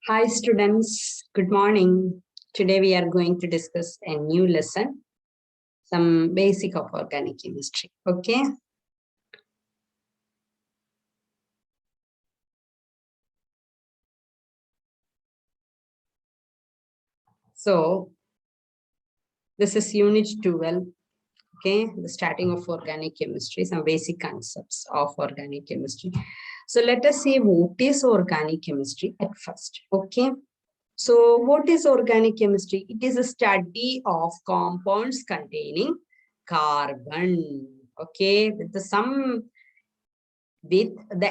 Hi students, good morning. Today we are going to discuss a new lesson, some basic of organic chemistry. Okay. So this is unit 12. Okay, the starting of organic chemistry, some basic concepts of organic chemistry. So let us see what is organic chemistry at first. Okay. So what is organic chemistry? It is a study of compounds containing carbon. Okay, with the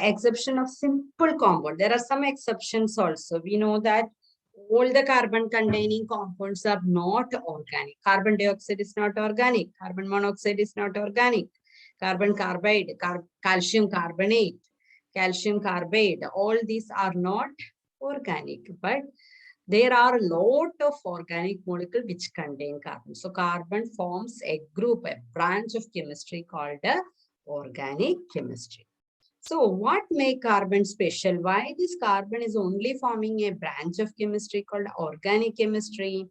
exception of simple compound. There are some exceptions also. We know that all the carbon containing compounds are not organic. Carbon dioxide is not organic. Carbon monoxide is not organic. Carbon carbide, calcium carbonate, calcium carbide, all these are not organic. But there are a lot of organic molecules which contain carbon. So carbon forms a group, a branch of chemistry called organic chemistry. So what make carbon special? Why this carbon is only forming a branch of chemistry called organic chemistry?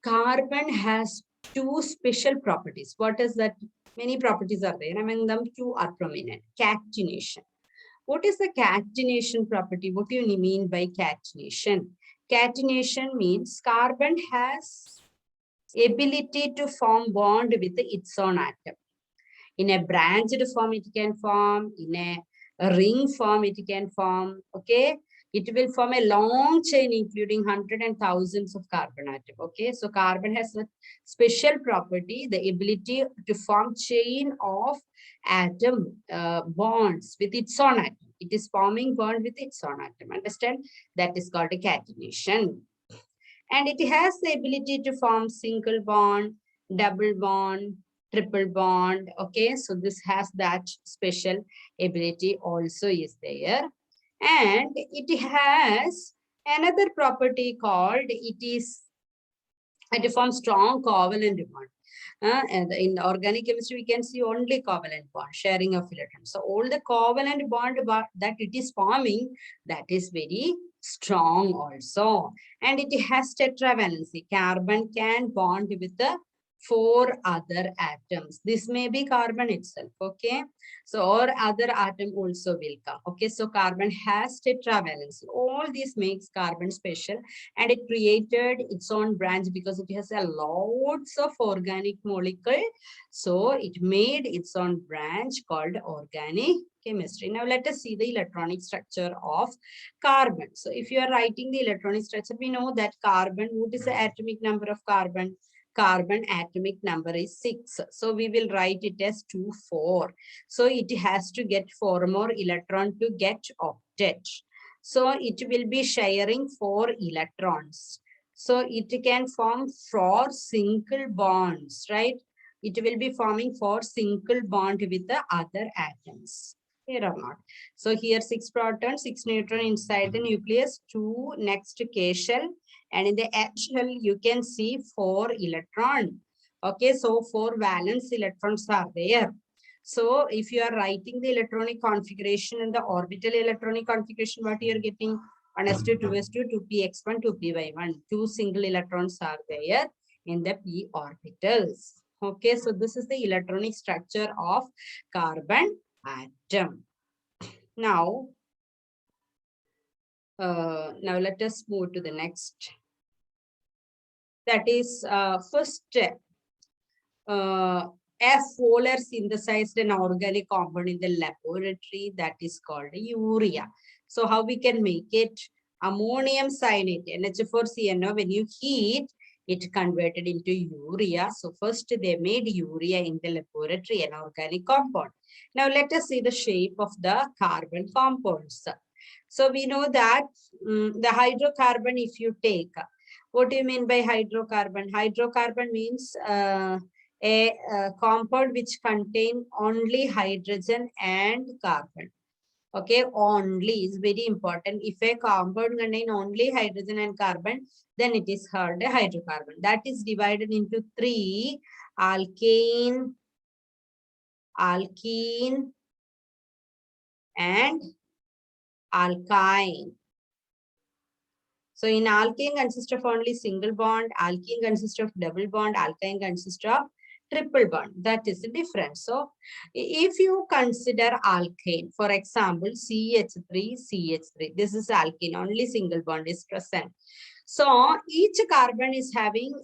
Carbon has two special properties. What is that? Many properties are there. Among them, two are prominent. Catenation. What is the catenation property? What do you mean by catenation? Catenation means carbon has ability to form bond with its own atom. In a branched form, it can form. In a ring form, it can form. Okay. It will form a long chain, including hundreds and thousands of carbon atoms. Okay. So carbon has a special property, the ability to form chain of atom bonds with its own atom. It is forming bond with its own atom. Understand? That is called a catenation. And it has the ability to form single bond, double bond, triple bond. Okay, so this has that special ability also is there. And it has another property called it forms strong covalent bond. And in organic chemistry, we can see only covalent bond, sharing of electrons. So all the covalent bond that it is forming, that is very strong also. And it has tetravalency. Carbon can bond with the 4 other atoms. This may be carbon itself. Okay. So or other atom also will come. Okay. So carbon has tetravalency. All this makes carbon special, and it created its own branch because it has a lots of organic molecule. So it made its own branch called organic chemistry. Now let us see the electronic structure of carbon. So if you are writing the electronic structure, we know that carbon, what is the atomic number of carbon? Carbon atomic number is 6. So we will write it as 2, 4. So it has to get 4 more electron to get octet. So it will be sharing 4 electrons. So it can form 4 single bonds, right? It will be forming 4 single bond with the other atoms. Here or not. So here 6 proton, 6 neutron inside the nucleus, 2 next to K shell, and in the H shell you can see 4 electron. Okay, so 4 valence electrons are there. So if you are writing the electronic configuration and the orbital electronic configuration, what you are getting? 1s2, 2s2, 2px1, 2py1. 2 single electrons are there in the p orbitals. Okay, so this is the electronic structure of carbon atom. Now let us move to the next. That is first step. F. Fowler synthesized an organic compound in the laboratory that is called urea. So how we can make it? Ammonium cyanate, NH4CNO, when you heat, it converted into urea. So first they made urea in the laboratory, an organic compound. Now let us see the shape of the carbon compounds. So we know that the hydrocarbon, if you take, what do you mean by hydrocarbon? Hydrocarbon means a compound which contain only hydrogen and carbon. Okay, only is very important. If a compound contain only hydrogen and carbon, then it is called a hydrocarbon. That is divided into 3: alkane, alkene, and alkyne. So in alkane consists of only single bond, alkene consists of double bond, alkyne consists of triple bond. That is the difference. So if you consider alkane, for example, CH3, CH3, this is alkene, only single bond is present. So each carbon is having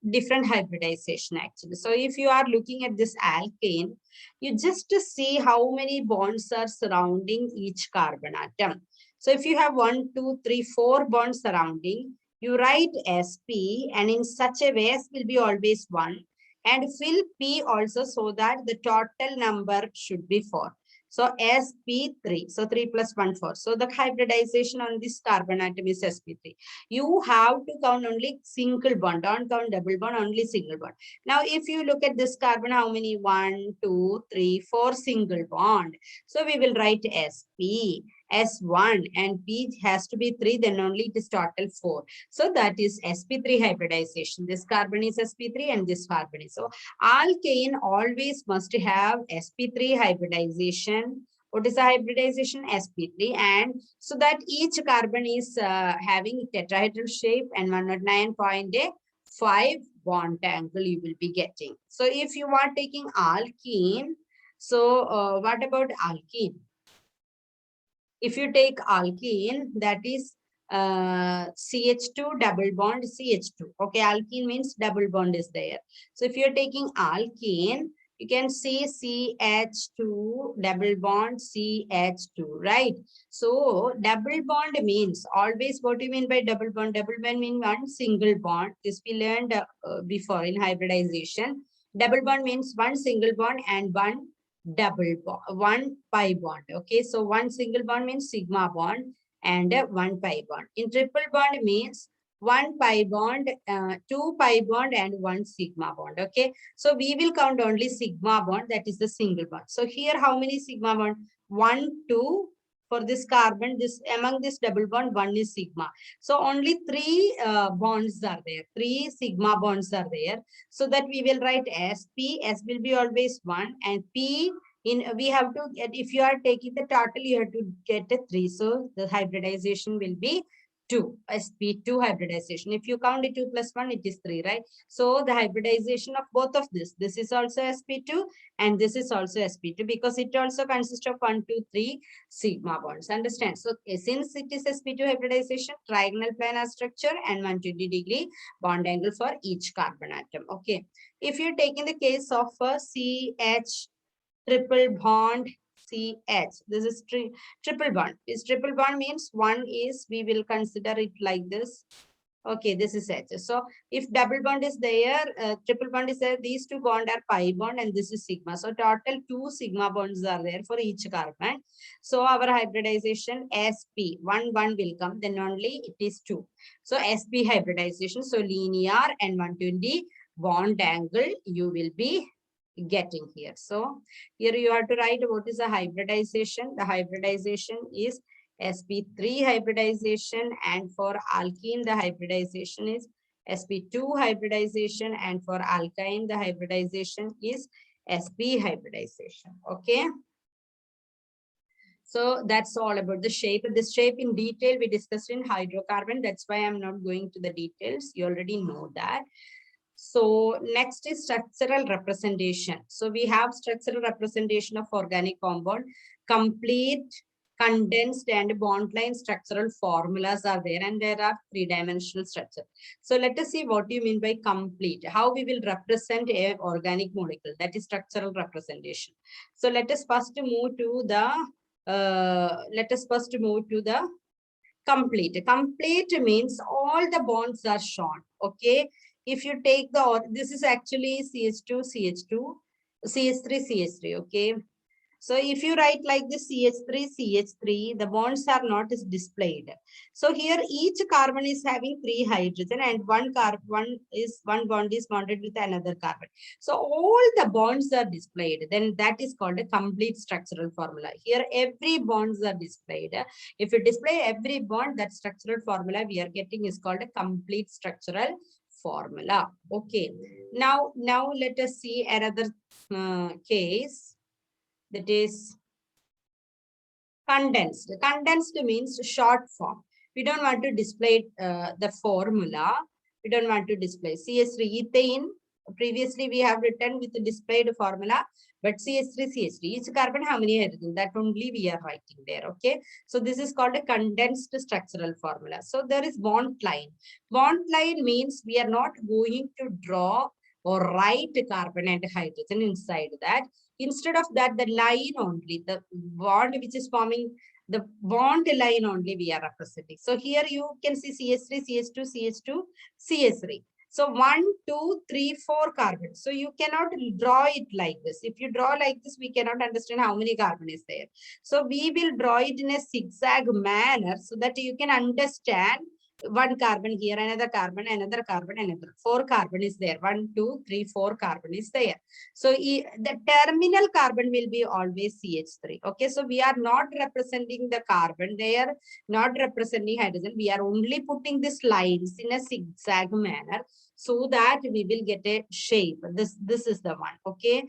different hybridization actually. So if you are looking at this alkane, you just see how many bonds are surrounding each carbon atom. So if you have 1, 2, 3, 4 bonds surrounding, you write sp, and in such a way s will be always 1, and fill p also, so that the total number should be 4. So sp3, so 3 plus 1, 4. So the hybridization on this carbon atom is sp3. You have to count only single bond, don't count double bond, only single bond. Now if you look at this carbon, how many? 1, 2, 3, 4 single bond. So we will write sp S1, and P has to be 3, then only it is total 4. So that is sp3 hybridization. This carbon is sp3 and this carbon is. So alkane always must have sp3 hybridization. What is the hybridization? sp3, and so that each carbon is having tetrahedral shape and 109.5 bond angle you will be getting. So if you are taking alkene, so what about alkene? If you take alkene, that is CH2 double bond CH2. Okay, alkene means double bond is there. So if you're taking alkene, you can see CH2 double bond CH2, right? So double bond means always, what do you mean by double bond? Double bond means one single bond. This we learned before in hybridization. Double bond means one single bond and one double bond, one pi bond. Okay, so one single bond means sigma bond and one pi bond. In triple bond means one pi bond, two pi bond and one sigma bond. Okay, so we will count only sigma bond, that is the single bond. So here how many sigma bond? 1, 2 for this carbon. This among this double bond, one is sigma. So only 3 bonds are there, 3 sigma bonds are there. So that we will write sp, s will be always 1, and p in we have to get, if you are taking the total, you have to get a 3. So the hybridization will be 2, sp2 hybridization. If you count it 2 plus 1, it is 3, right? So the hybridization of both of this is also sp2 and this is also sp2, because it also consists of 1, 2, 3 sigma bonds. Understand? So since it is sp2 hybridization, trigonal planar structure and 120-degree bond angle for each carbon atom. Okay, if you're taking the case of a CH triple bond CH. This is triple bond. This triple bond means one is, we will consider it like this. Okay, this is H. So if double bond is there, triple bond is there, these two bond are pi bond and this is sigma. So total 2 sigma bonds are there for each carbon. So our hybridization sp, 1 will come, then only it is 2. So sp hybridization, so linear and 120 bond angle you will be getting here. So here you have to write what is the hybridization. The hybridization is sp3 hybridization, and for alkene the hybridization is sp2 hybridization, and for alkyne the hybridization is sp hybridization. Okay, so that's all about the shape. This shape in detail we discussed in hydrocarbon. That's why I'm not going to the details. You already know that. So next is structural representation. So we have structural representation of organic compound, complete, condensed and bond line structural formulas are there, and there are 3-dimensional structure. So let us see what you mean by complete, how we will represent a organic molecule, that is structural representation. So let us first move to the complete. Complete means all the bonds are shown. Okay, if you take the, this is actually CH2, CH2, CH3, CH3. Okay, so if you write like this CH3, CH3, the bonds are not displayed. So here each carbon is having 3 hydrogen and one bond is bonded with another carbon. So all the bonds are displayed. Then that is called a complete structural formula. Here every bonds are displayed. If you display every bond, that structural formula we are getting is called a complete structural formula. Okay. Now let us see another case. That is condensed. Condensed means short form. We don't want to display the formula. We don't want to display CH3 ethane. Previously, we have written with the displayed formula, but CH3, CH3, each carbon, how many hydrogen? That only we are writing there, okay? So this is called a condensed structural formula. So there is bond line. Bond line means we are not going to draw or write carbon and hydrogen inside that. Instead of that, the line only, the bond which is forming, the bond line only we are representing. So here you can see CH3, CH2, CH2, CH3. So 1, 2, 3, 4 carbons. So you cannot draw it like this. If you draw like this, we cannot understand how many carbon is there. So we will draw it in a zigzag manner so that you can understand one carbon here, another carbon, another carbon, another. 4 carbon is there. 1, 2, 3, 4 carbon is there. So the terminal carbon will be always CH3. Okay, so we are not representing the carbon. They are not representing hydrogen. We are only putting these lines in a zigzag manner so that we will get a shape. This is the one. Okay,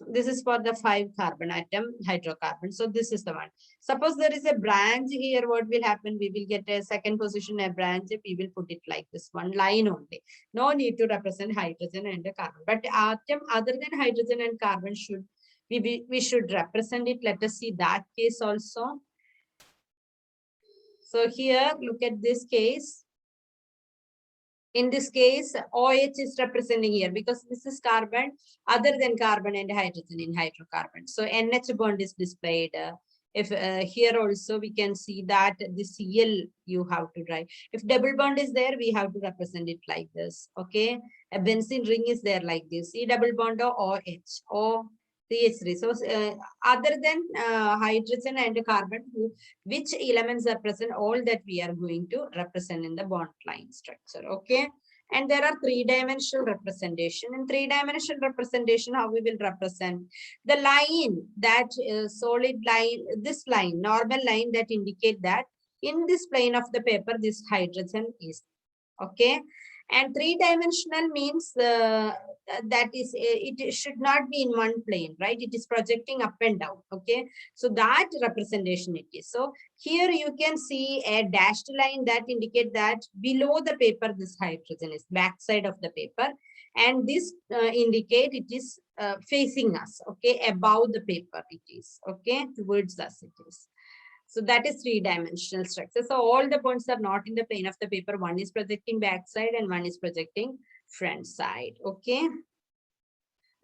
this is for the 5 carbon atom hydrocarbon. So this is the one. Suppose there is a branch here, what will happen? We will get a second position, a branch. We will put it like this, one line only. No need to represent hydrogen and the carbon. But atom other than hydrogen and carbon should we should represent it. Let us see that case also. So here, look at this case. In this case, OH is representing here because this is carbon other than carbon and hydrogen in hydrocarbon. So NH bond is displayed. If here also we can see that the Cl you have to write. If double bond is there, we have to represent it like this. Okay, a benzene ring is there like this. C double bond or OH or CH3. So other than hydrogen and carbon, which elements are present, all that we are going to represent in the bond line structure. Okay. And there are 3-dimensional representation. In 3-dimensional representation, how we will represent the line, that solid line, this line, normal line that indicate that in this plane of the paper, this hydrogen is. Okay. And 3-dimensional means that is, it should not be in one plane, right? It is projecting up and down. Okay. So that representation it is. So here you can see a dashed line that indicate that below the paper, this hydrogen is backside of the paper. And this indicate it is facing us. Okay. Above the paper it is. Okay. Towards us it is. So that is 3-dimensional structure. So all the points are not in the plane of the paper. One is projecting backside and one is projecting front side. Okay.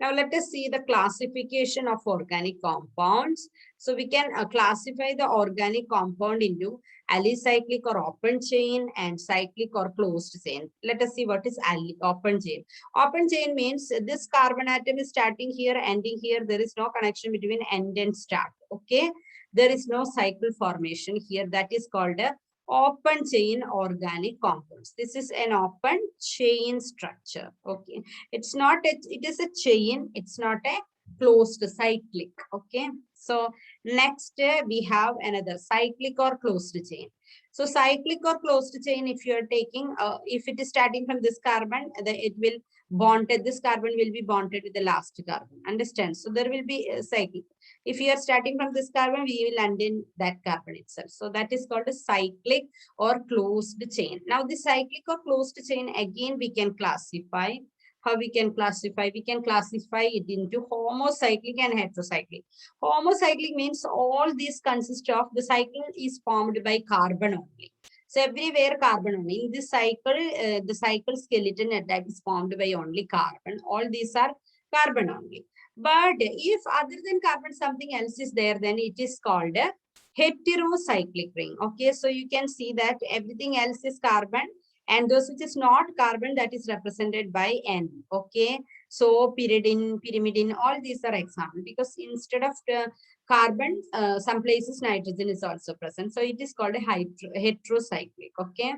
Now let us see the classification of organic compounds. So we can classify the organic compound into alicyclic or open chain and cyclic or closed chain. Let us see what is open chain. Open chain means this carbon atom is starting here, ending here. There is no connection between end and start. Okay. There is no cycle formation here. That is called a open chain organic compounds. This is an open chain structure. Okay. It's not a, it is a chain. It's not a closed cyclic. Okay. So next we have another cyclic or closed chain. So cyclic or closed chain, if you are taking, if it is starting from this carbon, it will bonded, this carbon will be bonded with the last carbon. Understand? So there will be a cycle. If you are starting from this carbon, we will end in that carbon itself. So that is called a cyclic or closed chain. Now the cyclic or closed chain, again, we can classify. How we can classify? We can classify it into homocyclic and heterocyclic. Homocyclic means all these consist of, the cycle is formed by carbon only. So everywhere carbon only. In this cycle, the cycle skeleton that is formed by only carbon. All these are carbon only. But if other than carbon something else is there, then it is called a heterocyclic ring. Okay, so you can see that everything else is carbon, and those which is not carbon, that is represented by N. Okay, so pyridine, pyrimidine, all these are example, because instead of the carbon, some places nitrogen is also present. So it is called a heterocyclic. Okay,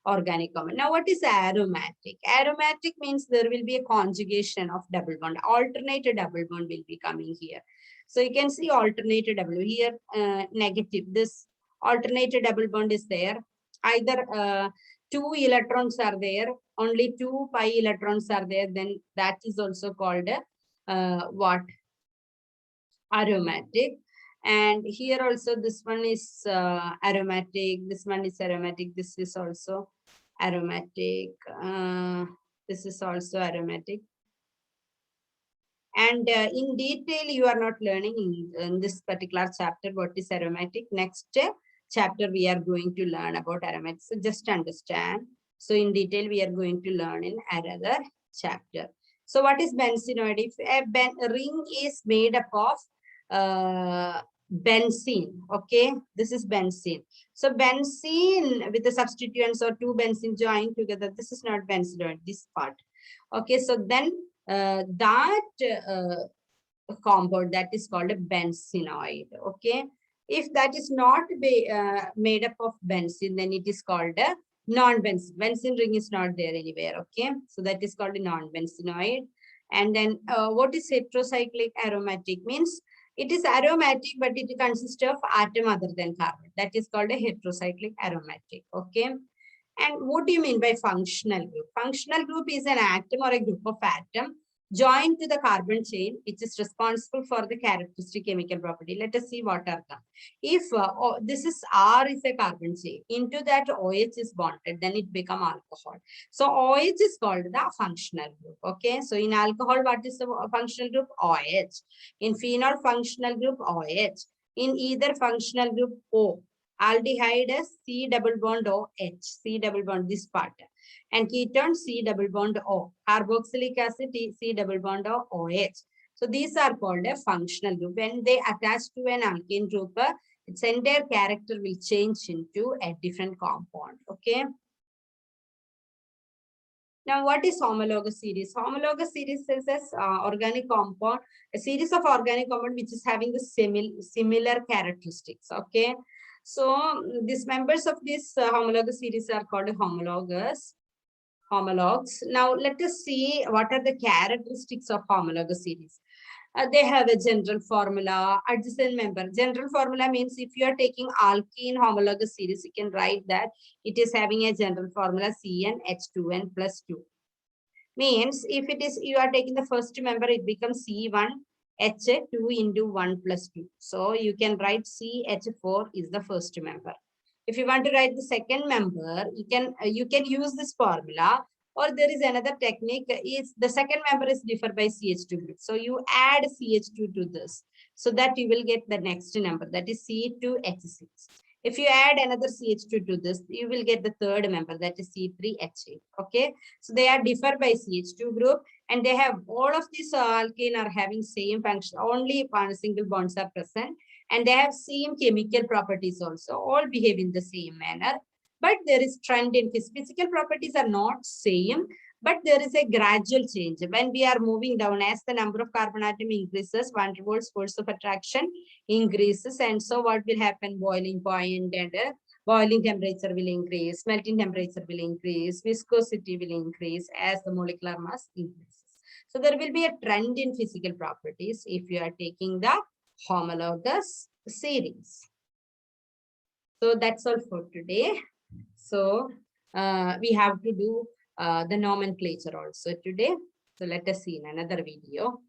organic compound. Now what is aromatic? Aromatic means there will be a conjugation of double bond. Alternated double bond will be coming here. So you can see alternated double here, negative. This alternated double bond is there. Either 2 electrons are there, only 2 pi electrons are there, then that is also called what? Aromatic. And here also this one is aromatic, this one is aromatic, this is also aromatic, this is also aromatic. And in detail, you are not learning in this particular chapter what is aromatic. Next chapter, we are going to learn about aromatics. So just understand. So in detail, we are going to learn in another chapter. So what is benzenoid? If a ring is made up of benzene, okay, this is benzene. So benzene with the substituents or two benzene joined together, this is not benzenoid, this part. Okay, so then that compound, that is called a benzenoid. Okay, if that is not made up of benzene, then it is called a non-benzene. Benzene ring is not there anywhere. Okay, so that is called a non-benzenoid. And then what is heterocyclic aromatic? Means it is aromatic, but it consists of atom other than carbon. That is called a heterocyclic aromatic. Okay. And what do you mean by functional group? Functional group is an atom or a group of atoms joined to the carbon chain, which is responsible for the characteristic chemical property. Let us see what are them. If this is R is a carbon chain, into that OH is bonded, then it become alcohol. So OH is called the functional group. Okay. So in alcohol, what is the functional group? OH. In phenol, functional group OH. In either functional group O. Aldehyde is C double bond O H, C double bond this part. And ketone C double bond O. Carboxylic acid C double bond O OH. So these are called a functional group. When they attach to an alkene group, its entire character will change into a different compound. Okay. Now, what is homologous series? Homologous series is organic compound, a series of organic compound which is having the similar characteristics. Okay. So these members of this homologous series are called homologues. Now let us see what are the characteristics of homologous series. They have a general formula, adjacent member. General formula means if you are taking alkene homologous series, you can write that it is having a general formula CnH2n plus 2. Means if it is, you are taking the first member, it becomes C1H2 into 1 plus 2. So you can write CH4 is the first member. If you want to write the second member, you can use this formula, or there is another technique. Is the second member is differ by CH2 group. So you add CH2 to this, so that you will get the next number, that is C2H6. If you add another CH2 to this, you will get the third member, that is C3H8. Okay, so they are differ by CH2 group, and they have all of these alkane are having same function. Only one single bonds are present, and they have same chemical properties also. All behave in the same manner, but there is trend in physical properties are not same, but there is a gradual change. When we are moving down, as the number of carbon atom increases, van der Waals force of attraction increases, and so what will happen? Boiling point and boiling temperature will increase, melting temperature will increase, viscosity will increase as the molecular mass increases. So there will be a trend in physical properties if you are taking the homologous series. So that's all for today. So we have to do the nomenclature also today. So let us see in another video.